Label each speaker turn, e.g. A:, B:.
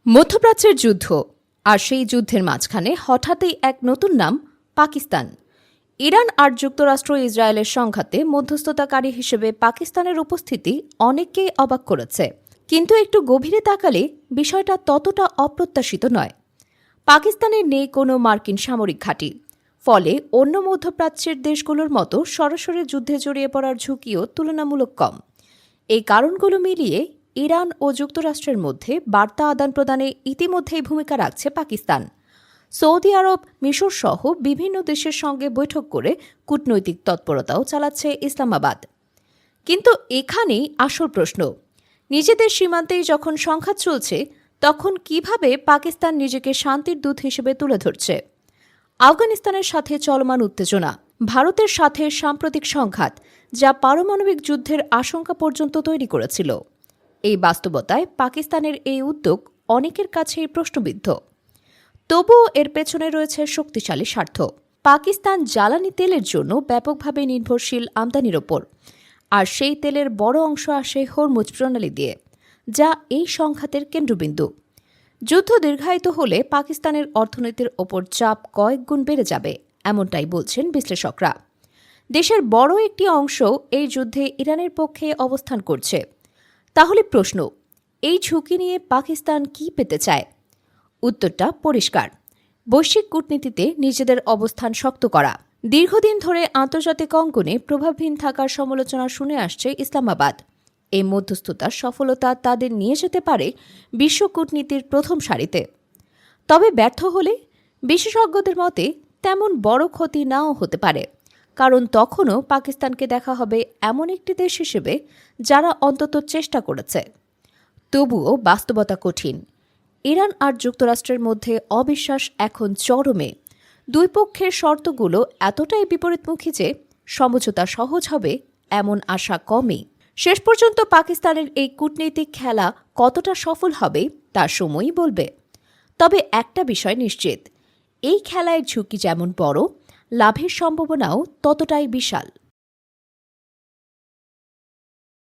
A: মধ্যপ্রাচ্যের যুদ্ধ, আর সেই যুদ্ধের মাঝখানে হঠাৎই এক নতুন নাম পাকিস্তান। ইরান আর যুক্তরাষ্ট্র ইসরায়েলের সংঘাতে মধ্যস্থতাকারী হিসেবে পাকিস্তানের উপস্থিতি অনেককেই অবাক করেছে। কিন্তু একটু গভীরে তাকালে বিষয়টা ততটা অপ্রত্যাশিত নয়। পাকিস্তানের নেই কোনো মার্কিন সামরিক ঘাঁটি, ফলে অন্য মধ্যপ্রাচ্যের দেশগুলোর মতো সরাসরি যুদ্ধে জড়িয়ে পড়ার ঝুঁকিও তুলনামূলক কম। এই কারণগুলো মিলিয়ে ইরান ও যুক্তরাষ্ট্রের মধ্যে বার্তা আদান প্রদানে ইতিমধ্যেই ভূমিকা রাখছে পাকিস্তান। সৌদি আরব, মিশর সহ বিভিন্ন দেশের সঙ্গে বৈঠক করে কূটনৈতিক তৎপরতাও চালাচ্ছে ইসলামাবাদ। কিন্তু এখানেই আসল প্রশ্ন, নিজেদের সীমান্তেই যখন সংঘাত চলছে, তখন কিভাবে পাকিস্তান নিজেকে শান্তির দূত হিসেবে তুলে ধরছে? আফগানিস্তানের সাথে চলমান উত্তেজনা, ভারতের সাথে সাম্প্রতিক সংঘাত, যা পারমাণবিক যুদ্ধের আশঙ্কা পর্যন্ত তৈরি করেছিল। এই বাস্তবতায় পাকিস্তানের এই উদ্যোগ অনেকের কাছেই প্রশ্নবিদ্ধ। তবুও এর পেছনে রয়েছে শক্তিশালী স্বার্থ। পাকিস্তান জ্বালানি তেলের জন্য ব্যাপকভাবে নির্ভরশীল আমদানির ওপর, আর সেই তেলের বড় অংশ আসে হরমুজ প্রণালী দিয়ে, যা এই সংঘাতের কেন্দ্রবিন্দু। যুদ্ধ দীর্ঘায়িত হলে পাকিস্তানের অর্থনীতির ওপর চাপ কয়েক গুণ বেড়ে যাবে, এমনটাই বলছেন বিশ্লেষকরা। দেশের বড় একটি অংশ এই যুদ্ধে ইরানের পক্ষে অবস্থান করছে। তাহলে প্রশ্ন, এই ঝুঁকি নিয়ে পাকিস্তান কি পেতে চায়? উত্তরটা পরিষ্কার, বৈশ্বিক কূটনীতিতে নিজেদের অবস্থান শক্ত করা। দীর্ঘদিন ধরে আন্তর্জাতিক অঙ্গনে প্রভাবহীন থাকার সমালোচনা শুনে আসছে ইসলামাবাদ। এই মধ্যস্থতার সফলতা তাদের নিয়ে যেতে পারে বিশ্ব কূটনীতির প্রথম সারিতে। তবে ব্যর্থ হলে বিশেষজ্ঞদের মতে তেমন বড় ক্ষতি নাও হতে পারে, কারণ তখনও পাকিস্তানকে দেখা হবে এমন একটি দেশ হিসেবে যারা অন্তত চেষ্টা করেছে। তবুও বাস্তবতা কঠিন। ইরান আর যুক্তরাষ্ট্রের মধ্যে অবিশ্বাস এখন চরমে। দুই পক্ষের শর্তগুলো এতটাই বিপরীতমুখী যে সমঝোতা সহজ হবে এমন আশা কমই। শেষ পর্যন্ত পাকিস্তানের এই কূটনৈতিক খেলা কতটা সফল হবে তা সময়ই বলবে। তবে একটা বিষয় নিশ্চিত, এই খেলায় ঝুঁকি যেমন বড়, লাভের সম্ভাবনাও ততটাই বিশাল।